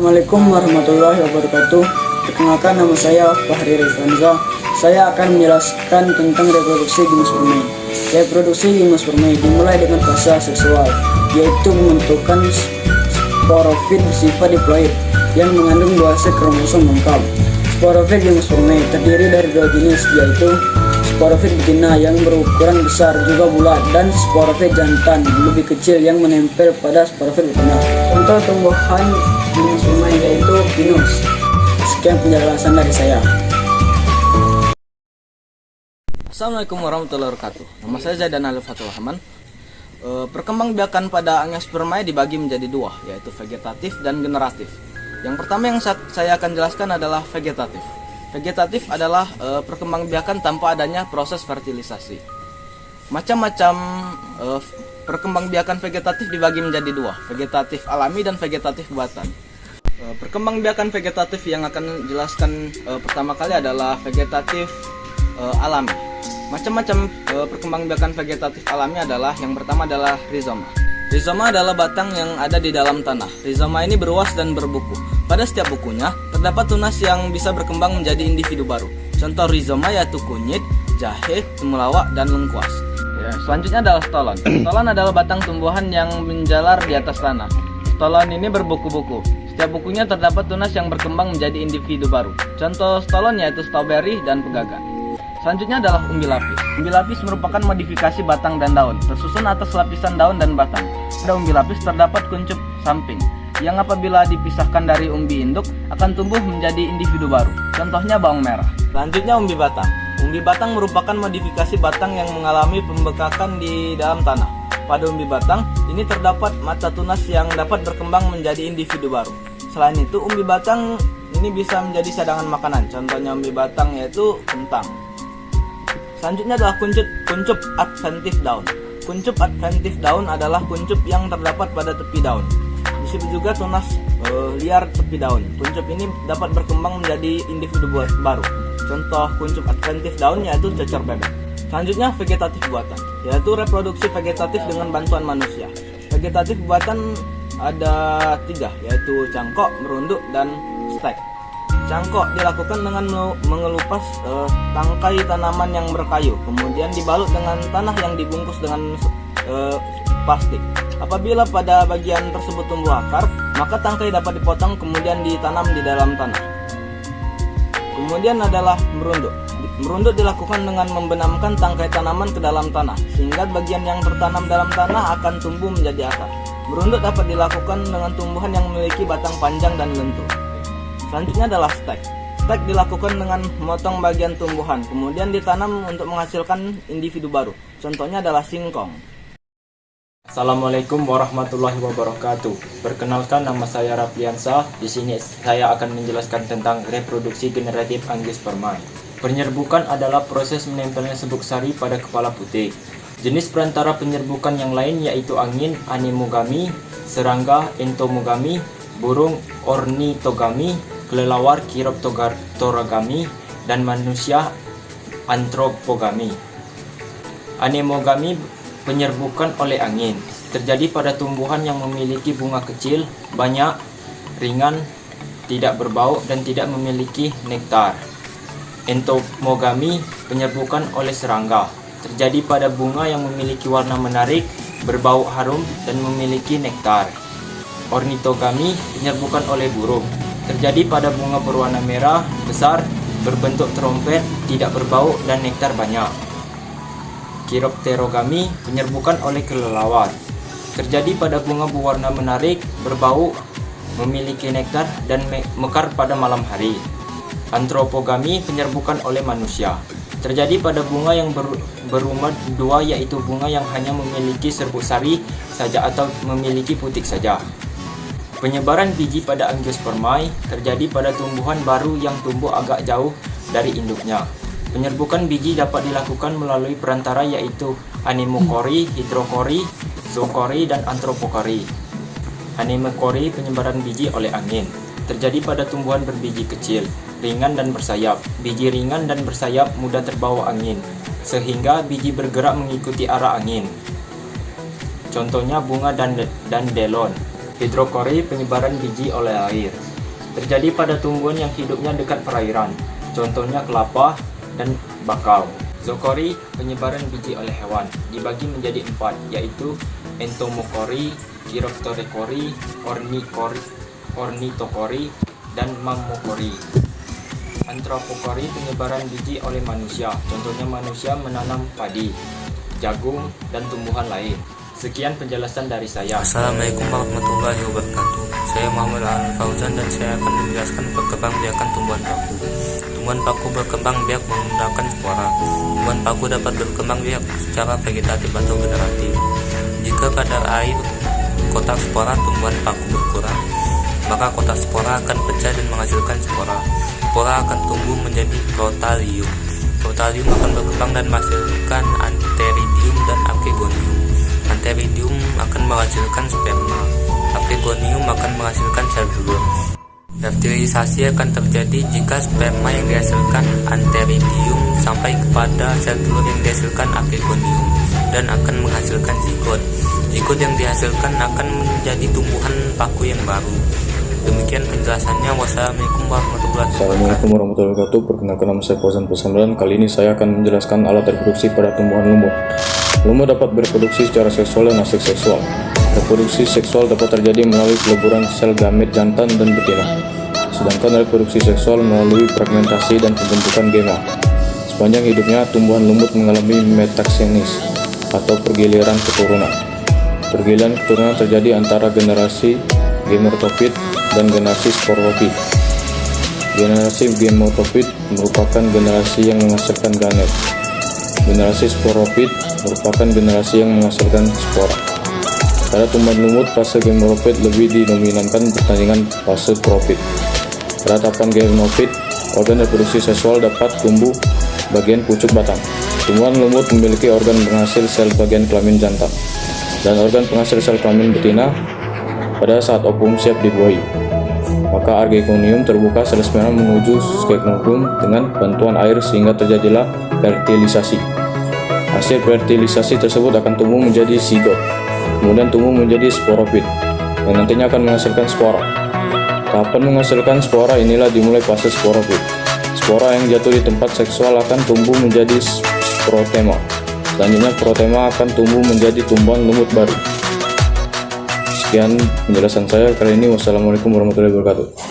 Assalamualaikum warahmatullahi wabarakatuh. Perkenalkan, nama saya Fahri Rizwanza. Saya akan menjelaskan tentang reproduksi genus permai. Reproduksi genus permai dimulai dengan fase seksual, yaitu membentukkan sporofit bersifat diploid yang mengandung 2 set kromosom lengkap. Sporofit genus permai terdiri dari 2 jenis, yaitu sporofit betina yang berukuran besar juga bulat dan sporofit jantan lebih kecil yang menempel pada sporofit betina. Contoh tumbuhan genus permai yaitu pinus. Sekian penjelasan dari saya. Assalamualaikum warahmatullahi wabarakatuh. Nama saya Zaidan Alif Fatul Rahman. Perkembangbiakan pada angiospermae dibagi menjadi 2, yaitu vegetatif dan generatif. Yang pertama yang saya akan jelaskan adalah vegetatif. Vegetatif adalah perkembangbiakan tanpa adanya proses fertilisasi. Macam-macam perkembangbiakan vegetatif dibagi menjadi 2, vegetatif alami dan vegetatif buatan. Perkembangbiakan vegetatif yang akan jelaskan pertama kali adalah vegetatif alami. Macam-macam perkembangbiakan vegetatif alami adalah, yang pertama adalah rizoma. Rizoma adalah batang yang ada di dalam tanah. Rizoma ini beruas dan berbuku. Pada setiap bukunya terdapat tunas yang bisa berkembang menjadi individu baru. Contoh rizoma yaitu kunyit, jahe, temulawak, dan lengkuas. Selanjutnya adalah stolon. Stolon adalah batang tumbuhan yang menjalar di atas tanah. Stolon ini berbuku-buku. Setiap bukunya terdapat tunas yang berkembang menjadi individu baru. Contoh stolon yaitu strawberry dan pegagan. Selanjutnya adalah umbi lapis. Umbi lapis merupakan modifikasi batang dan daun, tersusun atas lapisan daun dan batang. Pada umbi lapis terdapat kuncup samping, yang apabila dipisahkan dari umbi induk akan tumbuh menjadi individu baru. Contohnya bawang merah. Selanjutnya umbi batang. Umbi batang merupakan modifikasi batang yang mengalami pembekakan di dalam tanah. Pada umbi batang, ini terdapat mata tunas yang dapat berkembang menjadi individu baru. Selain itu, umbi batang ini bisa menjadi cadangan makanan. Contohnya umbi batang yaitu kentang. Selanjutnya adalah kuncup adventif daun. Kuncup adventif daun adalah kuncup yang terdapat pada tepi daun. Disebut juga tunas liar tepi daun. Kuncup ini dapat berkembang menjadi individu baru. Contoh kuncup adventif daun yaitu cocor bebek. Selanjutnya vegetatif buatan, yaitu reproduksi vegetatif dengan bantuan manusia. Vegetatif buatan ada 3, yaitu cangkok, merunduk, dan stek. Cangkok dilakukan dengan mengelupas tangkai tanaman yang berkayu, kemudian dibalut dengan tanah yang dibungkus dengan plastik. Apabila pada bagian tersebut tumbuh akar, maka tangkai dapat dipotong kemudian ditanam di dalam tanah. Kemudian adalah merunduk. Merunduk dilakukan dengan membenamkan tangkai tanaman ke dalam tanah, sehingga bagian yang tertanam dalam tanah akan tumbuh menjadi akar. Merunduk dapat dilakukan dengan tumbuhan yang memiliki batang panjang dan lentur. Selanjutnya adalah stek. Stek dilakukan dengan memotong bagian tumbuhan, kemudian ditanam untuk menghasilkan individu baru. Contohnya adalah singkong. Assalamualaikum warahmatullahi wabarakatuh. Perkenalkan, nama saya Rafiansa. Di sini saya akan menjelaskan tentang reproduksi generatif angiospermae. Penyerbukan adalah proses menempelnya serbuk sari pada kepala putih. Jenis perantara penyerbukan yang lain yaitu angin, anemogami, serangga, entomogami, burung, ornitogami, kelelawar, chiropterogami, dan manusia, antropogami. Anemogami penyerbukan oleh angin terjadi pada tumbuhan yang memiliki bunga kecil, banyak, ringan, tidak berbau, dan tidak memiliki nektar. Entomogami penyerbukan oleh serangga terjadi pada bunga yang memiliki warna menarik, berbau harum, dan memiliki nektar. Ornitogami penyerbukan oleh burung terjadi pada bunga berwarna merah, besar, berbentuk trompet, tidak berbau, dan nektar banyak. Chiropterogami penyerbukan oleh kelelawar terjadi pada bunga berwarna menarik, berbau, memiliki nektar, dan mekar pada malam hari. Antropogami penyerbukan oleh manusia terjadi pada bunga yang berumat 2, yaitu bunga yang hanya memiliki serbuk sari saja atau memiliki putik saja. Penyebaran biji pada angiospermae terjadi pada tumbuhan baru yang tumbuh agak jauh dari induknya. Penyerbukan biji dapat dilakukan melalui perantara yaitu anemokori, hidrokori, zookori, dan antropokori. Anemokori penyebaran biji oleh angin terjadi pada tumbuhan berbiji kecil, ringan dan bersayap. Biji ringan dan bersayap mudah terbawa angin, sehingga biji bergerak mengikuti arah angin. Contohnya bunga dan delon. Hidrokori penyebaran biji oleh air. terjadi pada tumbuhan yang hidupnya dekat perairan, contohnya kelapa dan bakau. Zookori, penyebaran biji oleh hewan, dibagi menjadi 4, yaitu entomokori, chiropterochori, ornithokori, dan mammokori. Anthropokori, penyebaran biji oleh manusia, contohnya manusia menanam padi, jagung, dan tumbuhan lain. Sekian penjelasan dari saya. Assalamualaikum warahmatullahi wabarakatuh. Saya Muhammad Al-Fauzan dan saya akan menjelaskan perkembangbiakan tumbuhan paku. Tumbuhan paku berkembang biak menggunakan spora. Tumbuhan paku dapat berkembang biak secara vegetatif atau generatif. Jika kadar air kotak spora tumbuhan paku berkurang, maka kotak spora akan pecah dan menghasilkan spora. Spora akan tumbuh menjadi protalium. Protalium akan berkembang dan menghasilkan antheridium dan apkegonium. Antheridium akan menghasilkan sperma. Apkegonium akan menghasilkan sel telur. Fertilisasi akan terjadi jika sperma yang dihasilkan antheridium sampai kepada sel telur yang dihasilkan apkegonium dan akan menghasilkan zigot. Zigot yang dihasilkan akan menjadi tumbuhan paku yang baru. Demikian penjelasannya. Wassalamualaikum warahmatullahi wabarakatuh. Assalamualaikum warahmatullahi wabarakatuh. Perkenalkan, nama saya Fauzan Pesandaran. Kali ini saya akan menjelaskan alat reproduksi pada tumbuhan lumut. Lumut dapat bereproduksi secara seksual dan aseksual. Reproduksi seksual dapat terjadi melalui peleburan sel gamet jantan dan betina, sedangkan reproduksi seksual melalui fragmentasi dan pembentukan gema. Sepanjang hidupnya, tumbuhan lumut mengalami metaxenis atau pergiliran keturunan. Pergiliran keturunan terjadi antara generasi gametofit dan generasi sporopit. Generasi gametofit merupakan generasi yang menghasilkan gamet. Generasi sporopit merupakan generasi yang menghasilkan spora. Pada tumbuhan lumut, fase gametofit lebih didominankan pertandingan fase profit. Pada tahapan gametofit, organ reproduksi seksual dapat tumbuh bagian pucuk batang. Tumbuhan lumut memiliki organ penghasil sel bagian kelamin jantan dan organ penghasil sel kelamin betina pada saat ovum siap dibuahi. Maka argegonium terbuka sel sperma menuju squamosome dengan bantuan air sehingga terjadilah fertilisasi. Hasil fertilisasi tersebut akan tumbuh menjadi zigot, kemudian tumbuh menjadi sporopit yang nantinya akan menghasilkan spora. Tahapan menghasilkan spora inilah dimulai fase sporopit. Spora yang jatuh di tempat seksual akan tumbuh menjadi protema. Selanjutnya protema akan tumbuh menjadi tumbuhan lumut baru. Sekian penjelasan saya kali ini. Wassalamualaikum warahmatullahi wabarakatuh.